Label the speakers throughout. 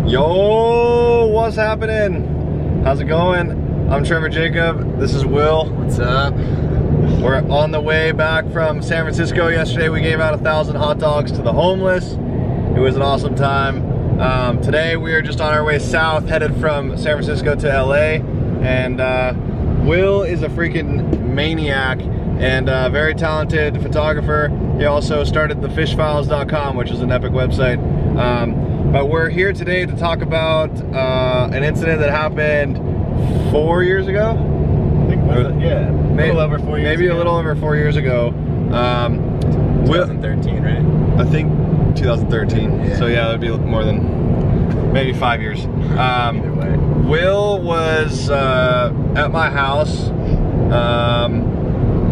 Speaker 1: Yo, what's happening? How's it going? I'm Trevor Jacob. This is Will.
Speaker 2: What's up?
Speaker 1: We're on the way back from San Francisco. Yesterday we gave out 1,000 hot dogs to the homeless. It was an awesome time. Today we are just on our way south, headed from San Francisco to LA. And Will is a freaking maniac and a very talented photographer. He also started the fishfiles.com, which is an epic website. But we're here today to talk about an incident that happened 4 years ago?
Speaker 2: I think yeah, maybe a little over 4 years
Speaker 1: maybe
Speaker 2: ago.
Speaker 1: A little over 4 years ago.
Speaker 2: 2013, right?
Speaker 1: I think 2013.
Speaker 2: Yeah.
Speaker 1: So yeah, that'd be more than maybe 5 years.
Speaker 2: Either way.
Speaker 1: Will was at my house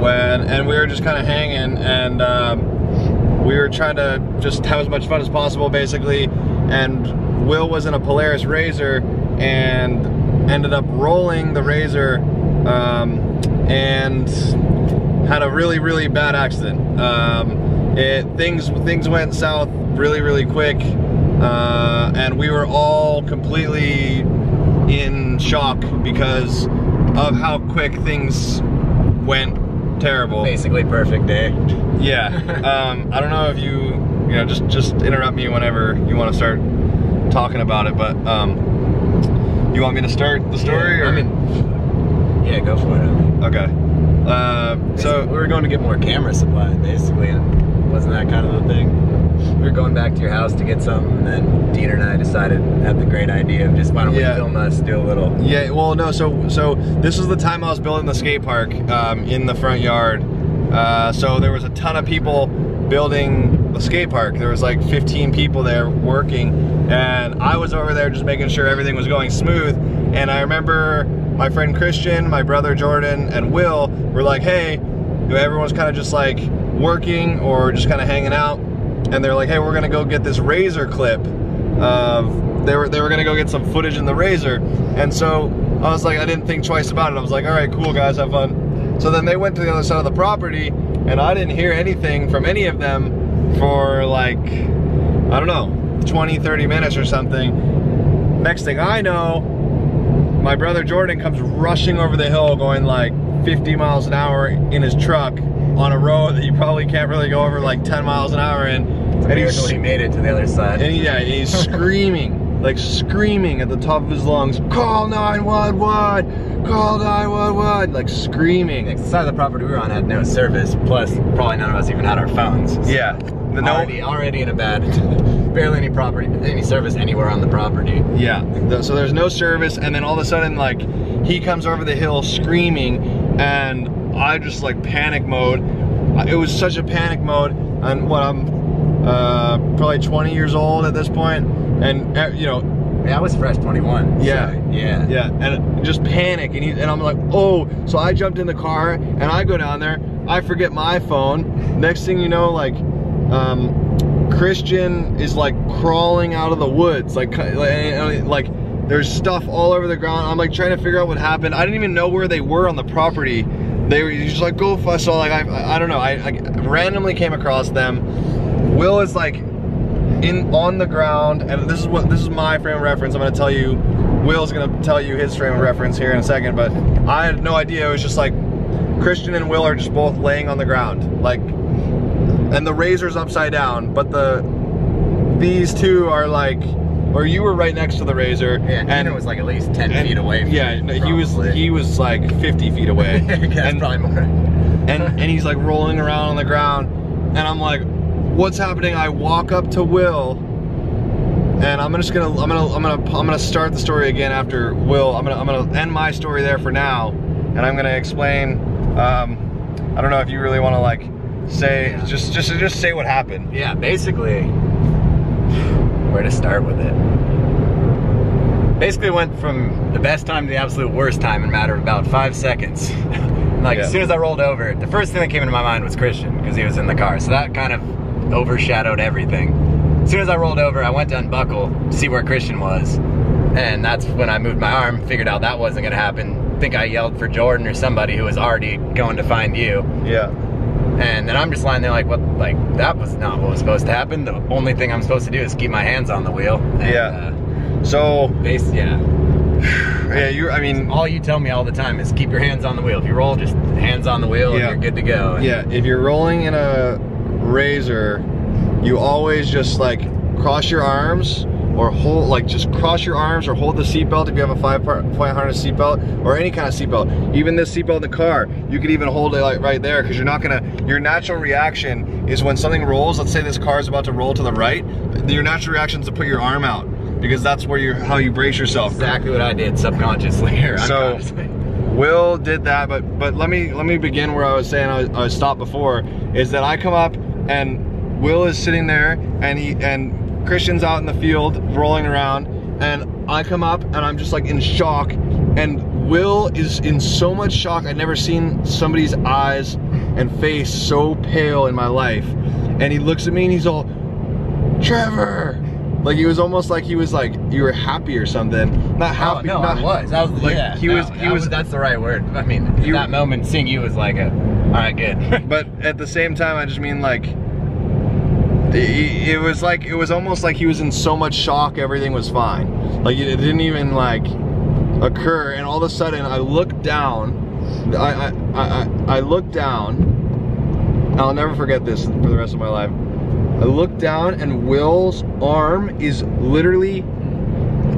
Speaker 1: and we were just kind of hanging, and we were trying to just have as much fun as possible, basically. And Will was in a Polaris Razor and ended up rolling the Razor and had a really bad accident. Things went south really quick, and we were all completely in shock because of how quick things went terrible.
Speaker 2: Basically perfect day.
Speaker 1: Yeah. I don't know if you just interrupt me whenever you want to start talking about it, but you want me to start the story?
Speaker 2: Yeah,
Speaker 1: or?
Speaker 2: I mean, yeah, go for it.
Speaker 1: Okay.
Speaker 2: So we were going to get more camera supply, basically, and wasn't that kind of the thing? We were going back to your house to get some, and then Dieter and I had the great idea of just, why don't we film us, do a little.
Speaker 1: Yeah, well, no, so this was the time I was building the skate park in the front yard. So there was a ton of people building the skate park. There was like 15 people there working, and I was over there just making sure everything was going smooth. And I remember my friend Christian, my brother Jordan, and Will were like, hey, everyone's kind of just like working or just kind of hanging out, and they're like, hey, we're gonna go get this Razor clip. They were gonna go get some footage in the Razor. And so I was like, I didn't think twice about it. I was like, all right, cool guys, have fun. So then they went to the other side of the property, and I didn't hear anything from any of them for like, I don't know, 20-30 minutes or something. Next thing I know, my brother Jordan comes rushing over the hill going like 50 miles an hour in his truck on a road that you probably can't really go over like 10 miles an hour in.
Speaker 2: And he made it to the other side.
Speaker 1: And he's screaming, like screaming at the top of his lungs, call 911, call 911, like screaming.
Speaker 2: The side of the property we were on had no service, plus probably none of us even had our phones. So
Speaker 1: yeah.
Speaker 2: Already in a bad, barely any service anywhere on the property.
Speaker 1: Yeah, so there's no service, and then all of a sudden, like, he comes over the hill screaming, and I just like panic mode. It was such a panic mode, and I'm probably 20 years old at this point, and
Speaker 2: yeah, I was fresh 21.
Speaker 1: Yeah,
Speaker 2: so, yeah,
Speaker 1: and just panic, and I'm like, oh, so I jumped in the car, and I go down there, I forget my phone. Next thing you know, like, Christian is like crawling out of the woods, like there's stuff all over the ground. I'm like trying to figure out what happened. I didn't even know where they were on the property. They were just like, go fast. So like I don't know, I randomly came across them. Will is like on the ground, and this is my frame of reference. I'm gonna tell you, Will's gonna tell you his frame of reference here in a second, but I had no idea. It was just like Christian and Will are just both laying on the ground, like, and the Razor's upside down, but these two are like, or you were right next to the Razor.
Speaker 2: Yeah, and it was like at least 10 feet away from
Speaker 1: he was like 50 feet away.
Speaker 2: And probably more.
Speaker 1: And he's like rolling around on the ground, and I'm like, what's happening? I walk up to Will, and I'm gonna start the story again after Will. I'm gonna end my story there for now, and I'm gonna explain. I don't know if you really want to like say, yeah. just say what happened.
Speaker 2: Yeah, basically, where to start with it. Basically went from the best time to the absolute worst time in a matter of about 5 seconds. Like, as soon as I rolled over, the first thing that came into my mind was Christian, because he was in the car, so that kind of overshadowed everything. As soon as I rolled over, I went to unbuckle to see where Christian was, and that's when I moved my arm, figured out that wasn't gonna happen. I think I yelled for Jordan or somebody who was already going to find you.
Speaker 1: Yeah.
Speaker 2: And then I'm just lying there like, what? Like, that was not what was supposed to happen. The only thing I'm supposed to do is keep my hands on the wheel. And,
Speaker 1: yeah. So
Speaker 2: yeah.
Speaker 1: Yeah, I mean,
Speaker 2: all you tell me all the time is keep your hands on the wheel. If you roll, just hands on the wheel, and you're good to go.
Speaker 1: Yeah, if you're rolling in a razor, you always just like cross your arms or hold, like just cross your arms or hold the seatbelt if you have a 5-point harness seatbelt or any kind of seatbelt. Even this seatbelt in the car, you could even hold it like right there, because you're not gonna, your natural reaction is when something rolls, let's say this car is about to roll to the right, your natural reaction is to put your arm out, because that's where how you brace yourself.
Speaker 2: Exactly what I did subconsciously or unconsciously.
Speaker 1: So Will did that, but let me begin where I was saying I stopped before, is that I come up and Will is sitting there and Christian's out in the field rolling around, and I come up and I'm just like in shock, and Will is in so much shock. I'd never seen somebody's eyes and face so pale in my life, and he looks at me and he's all, Trevor! Like he was almost like he was like, you were happy or something. Not happy.
Speaker 2: Oh, no,
Speaker 1: not,
Speaker 2: I was. That was
Speaker 1: like,
Speaker 2: yeah.
Speaker 1: He was.
Speaker 2: That's the right word. I mean, in that moment, seeing you was like, all right, good.
Speaker 1: But at the same time, I just mean like, it was almost like he was in so much shock, everything was fine. Like it didn't even like occur, and all of a sudden I looked down. I looked down. I'll never forget this for the rest of my life. I look down and Will's arm is literally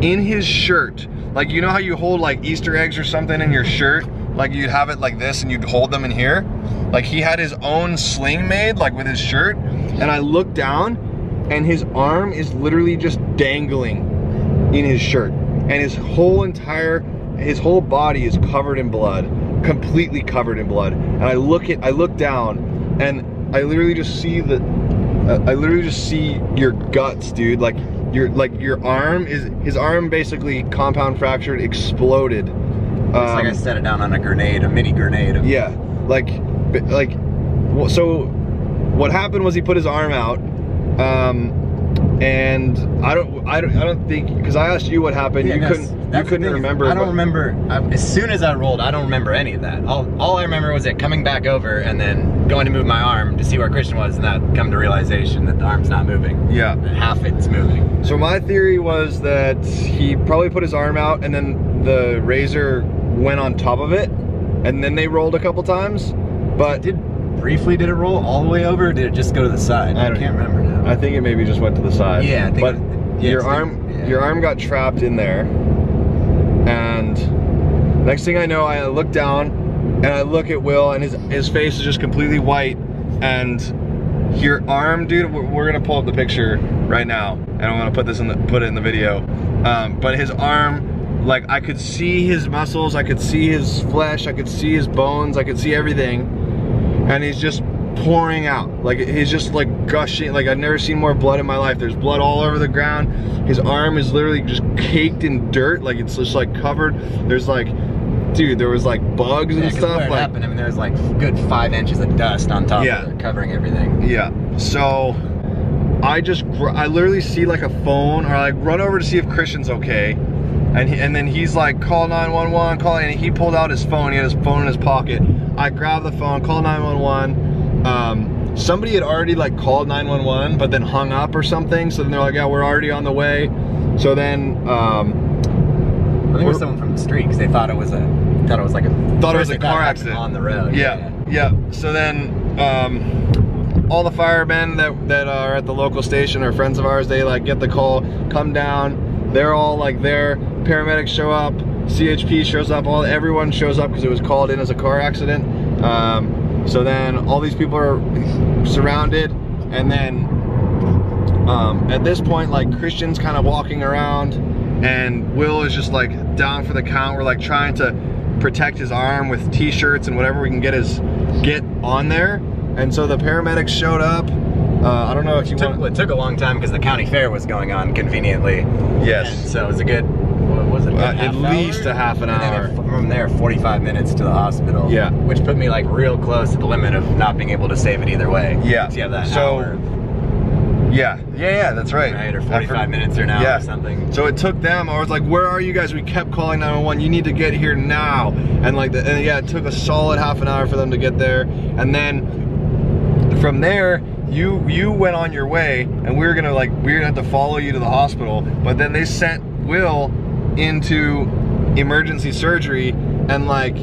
Speaker 1: in his shirt. Like, you know how you hold like Easter eggs or something in your shirt? Like you'd have it like this and you'd hold them in here. Like he had his own sling made, like with his shirt. And I look down and his arm is literally just dangling in his shirt. And his whole body is covered in blood, completely covered in blood. And I look down and I literally just see your guts, dude. Like your arm is, his arm basically compound fractured, exploded.
Speaker 2: Looks like I set it down on a grenade, a mini grenade.
Speaker 1: Yeah, so what happened was he put his arm out, and I don't think, because I asked you what happened,
Speaker 2: yeah,
Speaker 1: you couldn't remember.
Speaker 2: I don't remember. As soon as I rolled, I don't remember any of that. All I remember was it coming back over and then going to move my arm to see where Christian was, and that come to realization that the arm's not moving.
Speaker 1: Yeah,
Speaker 2: half it's moving.
Speaker 1: So my theory was that he probably put his arm out and then the razor went on top of it, and then they rolled a couple times. But
Speaker 2: did it roll all the way over, or did it just go to the side? I can't remember now.
Speaker 1: I think it maybe just went to the side.
Speaker 2: Yeah, I think
Speaker 1: but your arm got trapped in there, and next thing I know, I look down and I look at Will, and his face is just completely white, and your arm, dude, we're gonna pull up the picture right now, and I'm gonna put it in the video. But his arm, like I could see his muscles, I could see his flesh, I could see his bones, I could see everything, and he's just pouring out. Like he's just like gushing. Like I've never seen more blood in my life. There's blood all over the ground. His arm is literally just caked in dirt. Like it's just like covered. There's like, dude, there was like bugs and stuff.
Speaker 2: Where it happened, I mean, there was like good 5 inches of dust on top of it, covering everything.
Speaker 1: Yeah. So I literally see like a phone, or like run over to see if Christian's okay. And then he's like, call 911, call, and he pulled out his phone. He had his phone in his pocket. I grabbed the phone, call 911. Somebody had already like called 911, but then hung up or something. So then they're like, yeah, we're already on the way. So then,
Speaker 2: I think it was someone from the street, because they thought it was a car
Speaker 1: accident
Speaker 2: on the road.
Speaker 1: Yeah. So then, all the firemen that are at the local station are friends of ours. They like get the call, come down. They're all like there. Paramedics show up. CHP shows up. Everyone shows up because it was called in as a car accident. So then all these people are surrounded, and then at this point, like Christian's kind of walking around, and Will is just like down for the count. We're like trying to protect his arm with t-shirts and whatever we can get on there. And so the paramedics showed up. I don't know if you want.
Speaker 2: It took a long time because the county fair was going on conveniently.
Speaker 1: Yes.
Speaker 2: And so it was a good, what was it?
Speaker 1: At least a half an hour.
Speaker 2: And then from there, 45 minutes to the hospital.
Speaker 1: Yeah.
Speaker 2: Which put me like real close to the limit of not being able to save it either way.
Speaker 1: Yeah.
Speaker 2: So you have that hour.
Speaker 1: Yeah, that's right.
Speaker 2: Right, or 45 minutes or an hour or something.
Speaker 1: So it took them, I was like, where are you guys? We kept calling 911, you need to get here now. And like, yeah, it took a solid half an hour for them to get there. And then from there, you went on your way, and we were gonna have to follow you to the hospital. But then they sent Will into emergency surgery, and like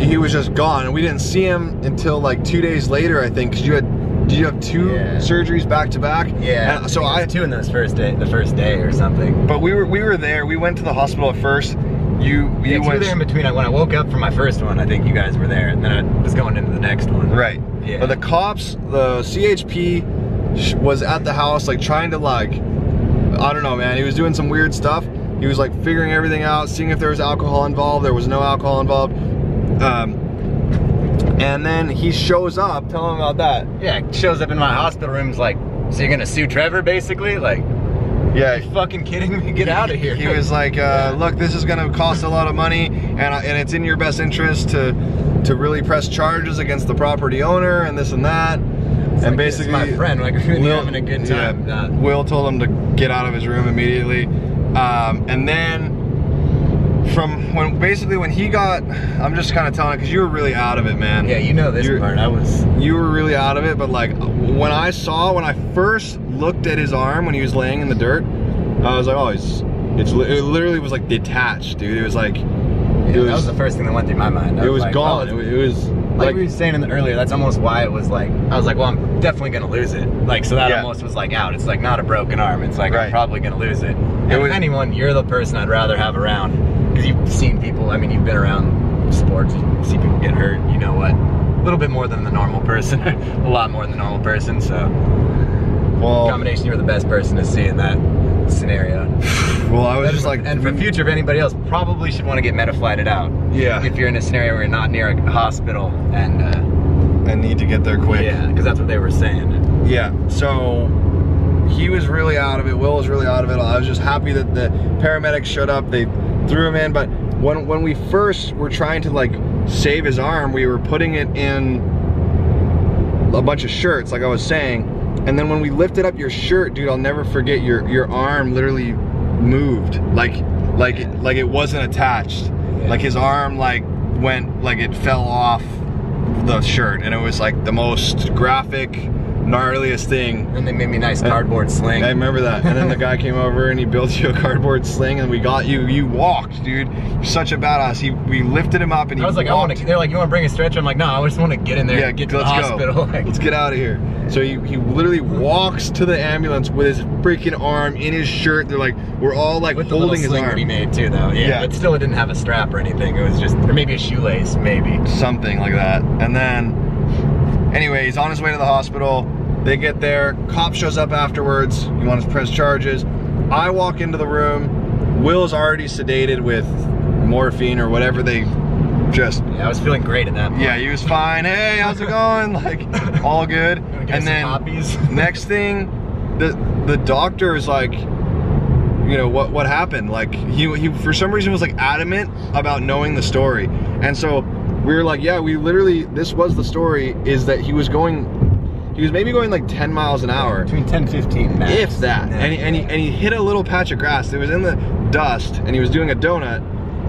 Speaker 1: he was just gone, and we didn't see him until like 2 days later, I think, because did you have two surgeries back to back?
Speaker 2: Yeah.
Speaker 1: And so I had
Speaker 2: 2 in the first day or something.
Speaker 1: But we were there. We went to the hospital at first. You went
Speaker 2: there in between. When I woke up from my first one, I think you guys were there, and then I was going into the next one.
Speaker 1: Right.
Speaker 2: Yeah.
Speaker 1: But the cops, the CHP was at the house, like trying to like, I don't know, man. He was doing some weird stuff. He was like figuring everything out, seeing if there was alcohol involved. There was no alcohol involved. And then he shows up. Tell him about that.
Speaker 2: Yeah, shows up in my hospital room. Is like, so you're gonna sue Trevor, basically? Like,
Speaker 1: yeah,
Speaker 2: are you fucking kidding me? Get out of here.
Speaker 1: He was like, look, this is gonna cost a lot of money, and it's in your best interest to really press charges against the property owner and this and that.
Speaker 2: It's
Speaker 1: and
Speaker 2: like,
Speaker 1: basically,
Speaker 2: my friend, like, really having a good time.
Speaker 1: Yeah, Will told him to get out of his room immediately, and then from when he got, I'm just kind of telling it because you were really out of it, man.
Speaker 2: Yeah, you know this part.
Speaker 1: You were really out of it, but like when I first looked at his arm when he was laying in the dirt, I was like, oh, it literally was like detached, dude. It was like,
Speaker 2: that was the first thing that went through my mind.
Speaker 1: It was like, gone.
Speaker 2: Oh,
Speaker 1: it was
Speaker 2: like we were saying earlier. That's almost why it was like, I was like, well, I'm definitely gonna lose it. Like, so that almost was like out. It's like not a broken arm. It's like I'm probably gonna lose it. And if anyone, you're the person I'd rather have around. Because you've seen people, I mean, you've been around sports, you see people get hurt, you know what? A little bit more than the normal person, a lot more than the normal person, so. Well, combination, you're the best person to see in that scenario.
Speaker 1: Well, I was just like.
Speaker 2: And for future, if anybody else, probably should want to get meta-flighted out.
Speaker 1: Yeah.
Speaker 2: If you're in a scenario where you're not near a hospital and
Speaker 1: need to get there quick.
Speaker 2: Yeah, because that's what they were saying.
Speaker 1: Yeah, so he was really out of it, Will was really out of it. I was just happy that the paramedics showed up, they threw him in, but when we first were trying to like save his arm, we were putting it in a bunch of shirts, like I was saying, and then when we lifted up your shirt, dude, I'll never forget, your arm literally moved, like it wasn't attached. Yeah. Like his arm like went, like it fell off the shirt, and it was like the most graphic, gnarliest thing.
Speaker 2: And they made me a nice cardboard sling.
Speaker 1: I remember that. And then the guy came over and he built you a cardboard sling, and we got you. You walked, dude. You're such a badass. We lifted him up and he
Speaker 2: I was like,
Speaker 1: walked.
Speaker 2: They're like, you want to bring a stretcher? I'm like, no, I just want to get in there and get to the hospital.
Speaker 1: Like, let's get out of here. So he literally walks to the ambulance with his freaking arm in his shirt. They're like, we're all like
Speaker 2: with
Speaker 1: holding
Speaker 2: the
Speaker 1: his arm.
Speaker 2: That he made too, though. Yeah, but still, it didn't have a strap or anything. It was just, or maybe a shoelace, maybe
Speaker 1: something like that. And then, anyway, he's on his way to the hospital. They get there, cop shows up afterwards, he wants to press charges. I walk into the room, Will's already sedated with morphine or whatever they just...
Speaker 2: Yeah, I was feeling great at that point.
Speaker 1: Yeah, he was fine, hey, how's it going? Like, all good. And then, next thing, the doctor is like, you know, what happened? Like, he for some reason was like adamant about knowing the story. And so, we were like, yeah, we literally, this was the story, is that he was maybe going like 10 miles an hour.
Speaker 2: Between 10 and 15 max.
Speaker 1: If that.
Speaker 2: Yeah.
Speaker 1: And he hit a little patch of grass. It was in the dust, and he was doing a donut.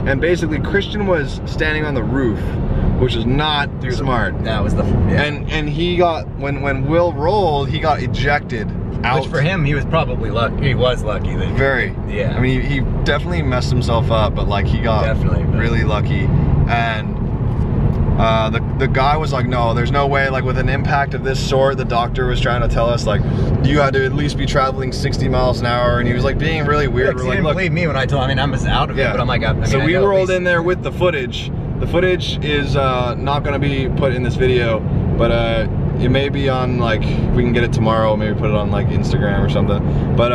Speaker 1: And basically, Christian was standing on the roof, which is not smart.
Speaker 2: That was the... Yeah.
Speaker 1: And he got, when Will rolled, he got ejected out.
Speaker 2: Which for him, he was probably lucky. He was lucky. That
Speaker 1: Very.
Speaker 2: Yeah.
Speaker 1: I mean, he definitely messed himself up, but like he got really lucky. And the guy was like, no, there's no way, like with an impact of this sort, the doctor was trying to tell us like, you had to at least be traveling 60 miles an hour, and he was like being really weird.
Speaker 2: We're like, he didn't believe me when I told him, I mean, I'm just out of it, but I'm like, I mean,
Speaker 1: so we rolled in there with the footage. The footage is not gonna be put in this video, but it may be on, like, we can get it tomorrow, maybe put it on like Instagram or something. But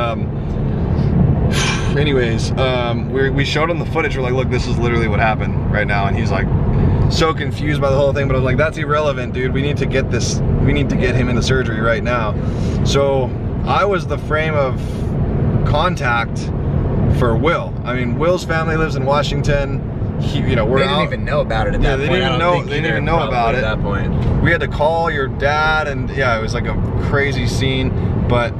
Speaker 1: anyways, we showed him the footage. We're like, look, this is literally what happened right now, and he's like so confused by the whole thing, but I was like, that's irrelevant, dude. We need to get him into surgery right now. So I was the frame of contact for Will. I mean, Will's family lives in Washington. You know,
Speaker 2: they didn't even know about it at that point.
Speaker 1: They didn't even know about it
Speaker 2: at that point.
Speaker 1: We had to call your dad, and yeah, it was like a crazy scene. But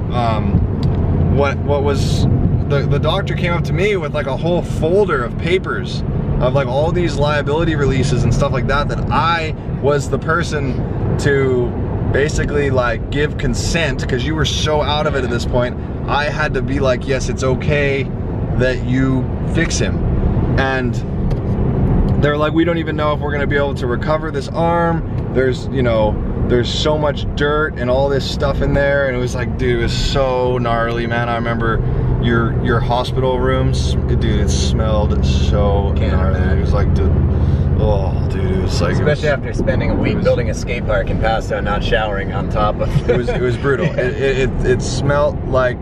Speaker 1: what was the doctor came up to me with like a whole folder of papers of like all these liability releases and stuff like that, that I was the person to basically like give consent, because you were so out of it at this point. I had to be like, yes, it's okay that you fix him. And they're like, we don't even know if we're gonna be able to recover this arm. There's, you know, there's so much dirt and all this stuff in there. And it was like, dude, it was so gnarly, man. I remember your hospital rooms, dude, it smelled so gnarly. It was like, dude, oh, dude, it was like,
Speaker 2: especially after spending a week building a skate park in Paso and not showering on top of
Speaker 1: it. It was brutal. It smelled like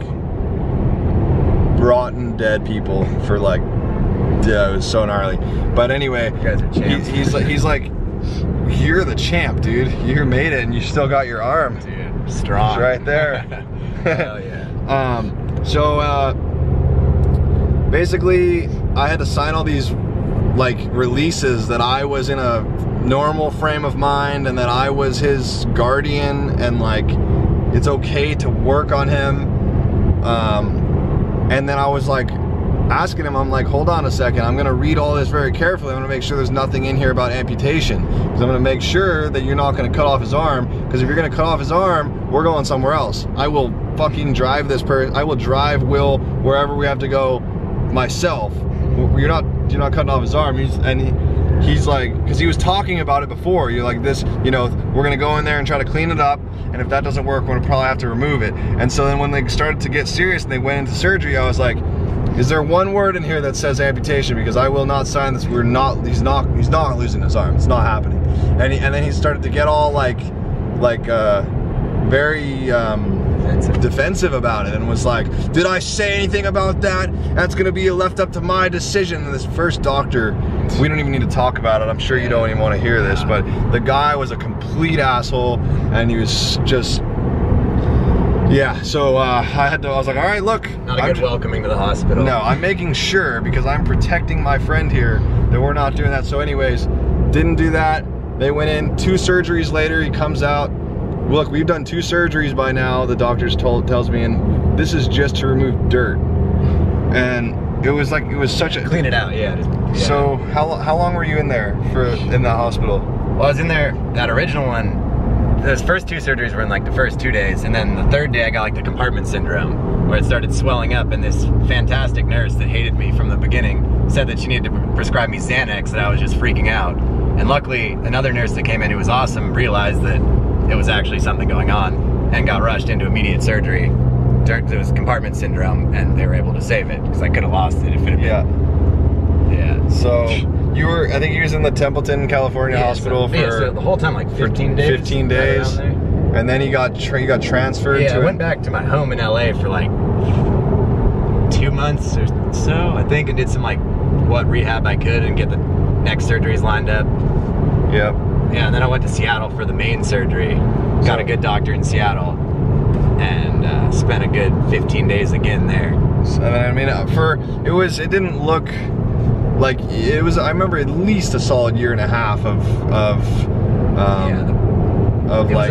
Speaker 1: rotten dead people for like, yeah, it was so gnarly. But anyway,
Speaker 2: you guys are champs.
Speaker 1: He's like, you're the champ, dude. You made it, and you still got your arm.
Speaker 2: Dude, strong.
Speaker 1: It's right there.
Speaker 2: Hell yeah.
Speaker 1: So basically, I had to sign all these like releases that I was in a normal frame of mind, and that I was his guardian, and like it's okay to work on him. And then I was like, asking him, I'm like, hold on a second, I'm gonna read all this very carefully. I'm gonna make sure there's nothing in here about amputation, because I'm gonna make sure that you're not gonna cut off his arm, because if you're gonna cut off his arm, we're going somewhere else. I will fucking drive this person, I will drive Will wherever we have to go myself. You're not cutting off his arm. He's like, because he was talking about it before, you're like, this, you know, we're gonna go in there and try to clean it up, and if that doesn't work, we're gonna probably have to remove it. And so then when they started to get serious and they went into surgery, I was like, is there one word in here that says amputation? Because I will not sign this. He's not losing his arm. It's not happening. And then he started to get all like very defensive about it, and was like, did I say anything about that? That's gonna be left up to my decision. And this first doctor, we don't even need to talk about it. I'm sure you don't even want to hear this, but the guy was a complete asshole, and he was just, yeah, so I was like, all right, look.
Speaker 2: Not a good welcoming to the hospital.
Speaker 1: No, I'm making sure, because I'm protecting my friend here, that we're not doing that. So anyways, didn't do that. They went in, 2 surgeries later, he comes out. Look, we've done 2 surgeries by now, the doctor's tells me, and this is just to remove dirt. And it was like, it was such a...
Speaker 2: Clean it out, yeah.
Speaker 1: So how long were you in there in that hospital?
Speaker 2: Well, I was in there, that original one, those first 2 surgeries were in like the first 2 days, and then the 3rd day I got like the compartment syndrome, where it started swelling up, and this fantastic nurse that hated me from the beginning said that she needed to prescribe me Xanax, that I was just freaking out. And luckily, another nurse that came in who was awesome realized that it was actually something going on and got rushed into immediate surgery. It was compartment syndrome, and they were able to save it, because I could have lost it if it had been. Yeah.
Speaker 1: So you were, I think you was in the Templeton, California hospital
Speaker 2: so the whole time, like 15 days.
Speaker 1: 15 days. And then you got transferred to...
Speaker 2: I went back to my home in LA for like 2 months or so, I think, and did some like what rehab I could and get the next surgeries lined up.
Speaker 1: Yep.
Speaker 2: Yeah, and then I went to Seattle for the main surgery. Got a good doctor in Seattle, and spent a good 15 days again there.
Speaker 1: So, I mean, it didn't look like it was. I remember at least a solid 1.5 years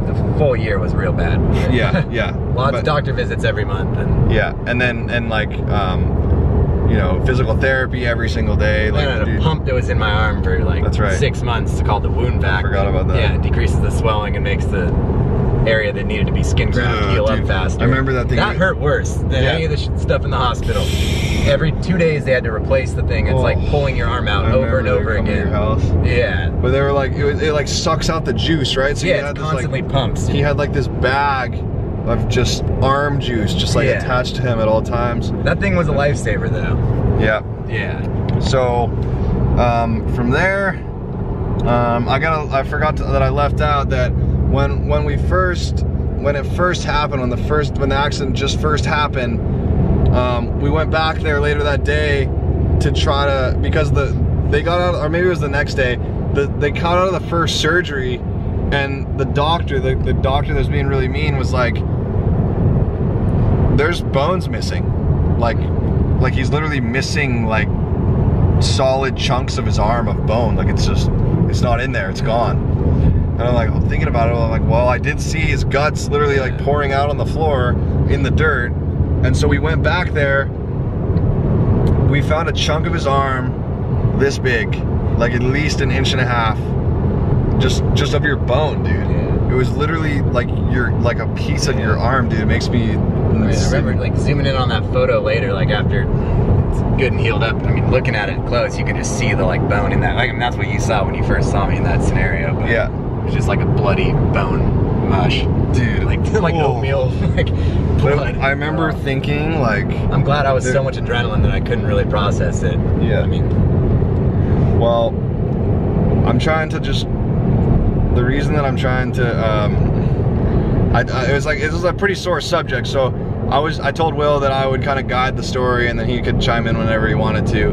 Speaker 2: the full year was real bad.
Speaker 1: Yeah.
Speaker 2: Lots of doctor visits every month, and
Speaker 1: like you know, physical therapy every single day. Like,
Speaker 2: I had a pump that was in my arm for like 6 months. It's called the wound vac.
Speaker 1: I forgot about that.
Speaker 2: Yeah, it decreases the swelling and makes the area that needed to be skin graft heal up faster.
Speaker 1: I remember that thing.
Speaker 2: That hurt worse than any of the stuff in the hospital. Every 2 days they had to replace the thing. It's like pulling your arm out over and over again.
Speaker 1: To your house.
Speaker 2: Yeah.
Speaker 1: But they were like, it like sucks out the juice, right? So
Speaker 2: yeah, it constantly pumps.
Speaker 1: He had like this bag of just arm juice, just like attached to him at all times.
Speaker 2: That thing was a lifesaver, though.
Speaker 1: Yeah.
Speaker 2: Yeah.
Speaker 1: So, from there, I forgot that I left out that when it first happened, when the accident just first happened, we went back there later that day to try to, because they got out, or maybe it was the next day, they got out of the first surgery, and the doctor that was being really mean was like, there's bones missing, like he's literally missing like solid chunks of his arm of bone, like it's not in there, it's gone. And I'm like, thinking about it, I'm like, well, I did see his guts literally like pouring out on the floor in the dirt. And so we went back there, we found a chunk of his arm this big, like at least 1.5 inches, just of your bone, dude. It was literally like a piece of your arm, dude. It makes me
Speaker 2: I remember like zooming in on that photo later, like after it's good and healed up. I mean, looking at it close, you can just see the like bone in that. Like, I mean, that's what you saw when you first saw me in that scenario. But
Speaker 1: yeah,
Speaker 2: it's just like a bloody bone mush,
Speaker 1: dude.
Speaker 2: Like oatmeal, like blood.
Speaker 1: I remember thinking like,
Speaker 2: I'm glad I was so much adrenaline that I couldn't really process it.
Speaker 1: Yeah.
Speaker 2: I mean,
Speaker 1: well, I'm trying to just. The reason that I'm trying to, it was a pretty sore subject, so I told Will that I would kind of guide the story and then he could chime in whenever he wanted to.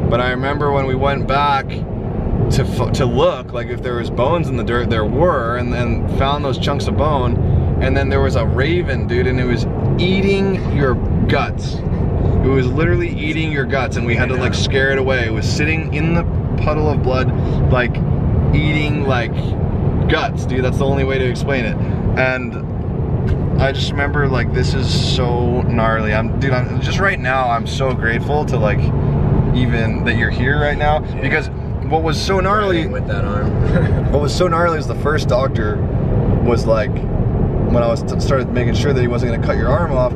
Speaker 1: But I remember when we went back to look, like if there was bones in the dirt, there were, and then found those chunks of bone, and then there was a raven, dude, and it was eating your guts. It was literally eating your guts, and we had to like scare it away. It was sitting in the puddle of blood, like eating like guts, dude. That's the only way to explain it. And I just remember like, this is so gnarly. I'm just right now, I'm so grateful to like, even that you're here right now, because what was so gnarly
Speaker 2: with that arm.
Speaker 1: what was so gnarly is the first doctor was like, when I was started making sure that he wasn't going to cut your arm off,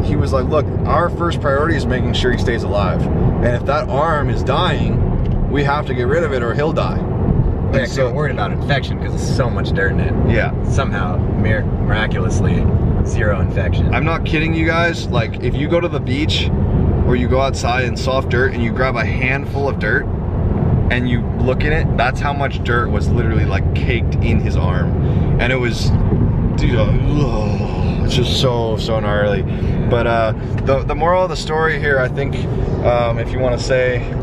Speaker 1: he was like, look, our first priority is making sure he stays alive, and if that arm is dying, we have to get rid of it or he'll die.
Speaker 2: Yeah, so I'm worried about infection because there's so much dirt in it.
Speaker 1: Yeah.
Speaker 2: Somehow, miraculously, zero infection.
Speaker 1: I'm not kidding you guys. Like, if you go to the beach or you go outside in soft dirt and you grab a handful of dirt and you look at it, that's how much dirt was literally like caked in his arm. And it was, dude, it's just so gnarly. But the moral of the story here, I think, if you want to say,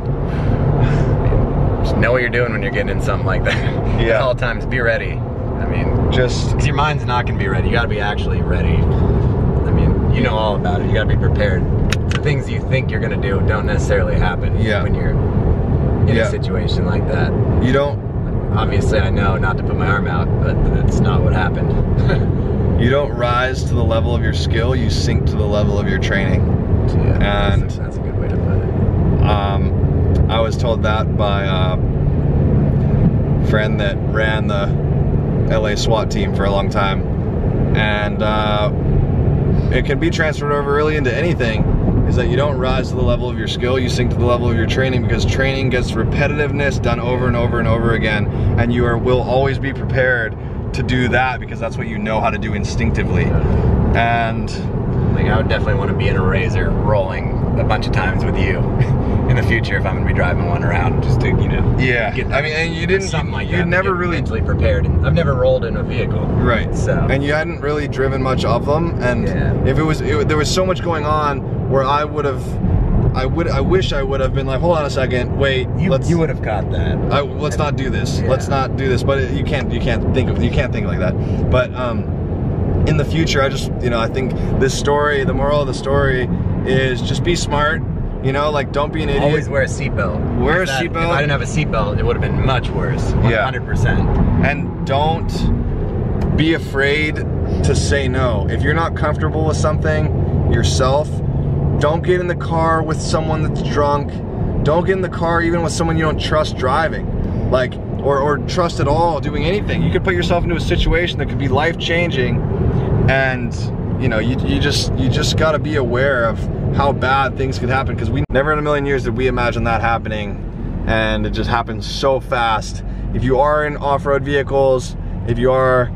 Speaker 2: know what you're doing when you're getting in something like that.
Speaker 1: Yeah.
Speaker 2: At all times, be ready. I mean,
Speaker 1: just
Speaker 2: because your mind's not gonna be ready. You gotta be actually ready. I mean, you know all about it. You gotta be prepared. The things you think you're gonna do don't necessarily happen when you're in a situation like that.
Speaker 1: You don't.
Speaker 2: Obviously, I know not to put my arm out, but that's not what happened.
Speaker 1: You don't rise to the level of your skill. You sink to the level of your training.
Speaker 2: Yeah, and that's a good way to put it.
Speaker 1: I was told that by a friend that ran the LA SWAT team for a long time, and it can be transferred over really into anything, is that you don't rise to the level of your skill, you sink to the level of your training, because training gets repetitiveness done over and over and over again, and you will always be prepared to do that because that's what you know how to do instinctively. And
Speaker 2: like, I would definitely want to be in a Razor rolling a bunch of times with you in the future if I'm gonna be driving one around, just to, you know.
Speaker 1: Yeah.
Speaker 2: Get
Speaker 1: I mean, and you didn't.
Speaker 2: Something like
Speaker 1: you
Speaker 2: that.
Speaker 1: Never really
Speaker 2: mentally prepared. And I've never rolled in a vehicle.
Speaker 1: Right.
Speaker 2: So.
Speaker 1: And you hadn't really driven much of them, and if there was so much going on where I wish I would have been like, hold on a second, wait.
Speaker 2: You would have caught that.
Speaker 1: Let's not do this. Yeah. Let's not do this. But you can't think like that. But in the future, I think this story, the moral of the story is just be smart. You know, like, don't be an idiot.
Speaker 2: Always wear a seatbelt.
Speaker 1: Wear a seatbelt.
Speaker 2: If I didn't have a seatbelt, it would have been much worse. 100%.
Speaker 1: And don't be afraid to say no. If you're not comfortable with something yourself, don't get in the car with someone that's drunk. Don't get in the car even with someone you don't trust driving. Like, or trust at all doing anything. You could put yourself into a situation that could be life-changing, and you know, you just got to be aware of how bad things could happen, because we never in a million years did we imagine that happening, and it just happens so fast. If you are in off-road vehicles, if you are,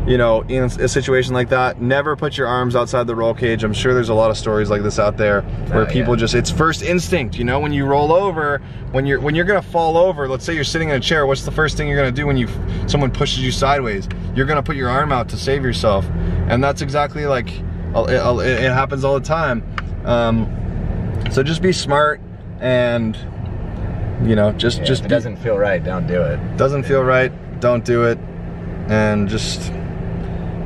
Speaker 1: you know, in a situation like that, never put your arms outside the roll cage. I'm sure there's a lot of stories like this out there where people just, it's first instinct, you know, when you roll over, when you're gonna fall over, let's say you're sitting in a chair, what's the first thing you're gonna do when someone pushes you sideways? You're gonna put your arm out to save yourself. And that's exactly like, it happens all the time. So just be smart, and you know, just
Speaker 2: if it doesn't feel right, don't do it.
Speaker 1: Doesn't feel right, don't do it. And just,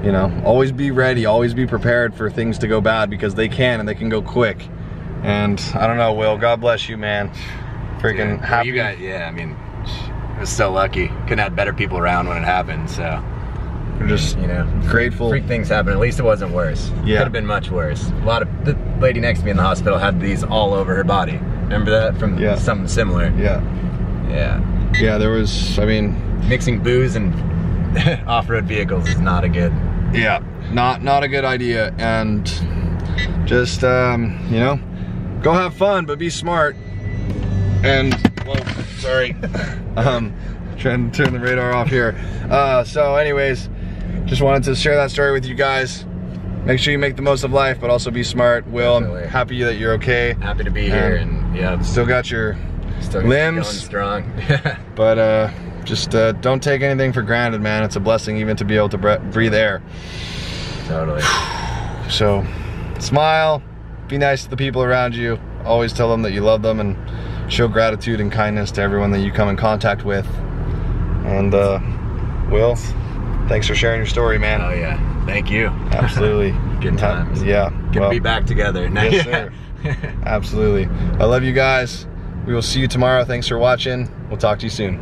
Speaker 1: you know, always be ready, always be prepared for things to go bad, because they can, and they can go quick. And I don't know, Will, God bless you, man. Freaking happy.
Speaker 2: You got, I mean, I was so lucky. Couldn't have better people around when it happened, so.
Speaker 1: We're just, you know, grateful.
Speaker 2: Freak things happen. At least it wasn't worse.
Speaker 1: Yeah.
Speaker 2: Could have been much worse. The lady next to me in the hospital had these all over her body. Remember that from something similar?
Speaker 1: Yeah.
Speaker 2: Yeah.
Speaker 1: Yeah, there was, I mean.
Speaker 2: Mixing booze and off-road vehicles is not a good.
Speaker 1: Yeah. not a good idea. And just, you know, go have fun, but be smart. And, well, sorry, trying to turn the radar off here. So anyways, just wanted to share that story with you guys. Make sure you make the most of life, but also be smart. Will, I'm happy that you're okay.
Speaker 2: Happy to be here, and yeah,
Speaker 1: still got your limbs
Speaker 2: going strong.
Speaker 1: But just don't take anything for granted, man. It's a blessing even to be able to breathe air.
Speaker 2: Totally.
Speaker 1: So smile, be nice to the people around you. Always tell them that you love them, and show gratitude and kindness to everyone that you come in contact with. And Will, thanks for sharing your story, man.
Speaker 2: Oh yeah, thank you.
Speaker 1: Absolutely.
Speaker 2: Good times.
Speaker 1: Yeah.
Speaker 2: Good to be back together.
Speaker 1: Yes, sir. Absolutely. I love you guys. We will see you tomorrow. Thanks for watching. We'll talk to you soon.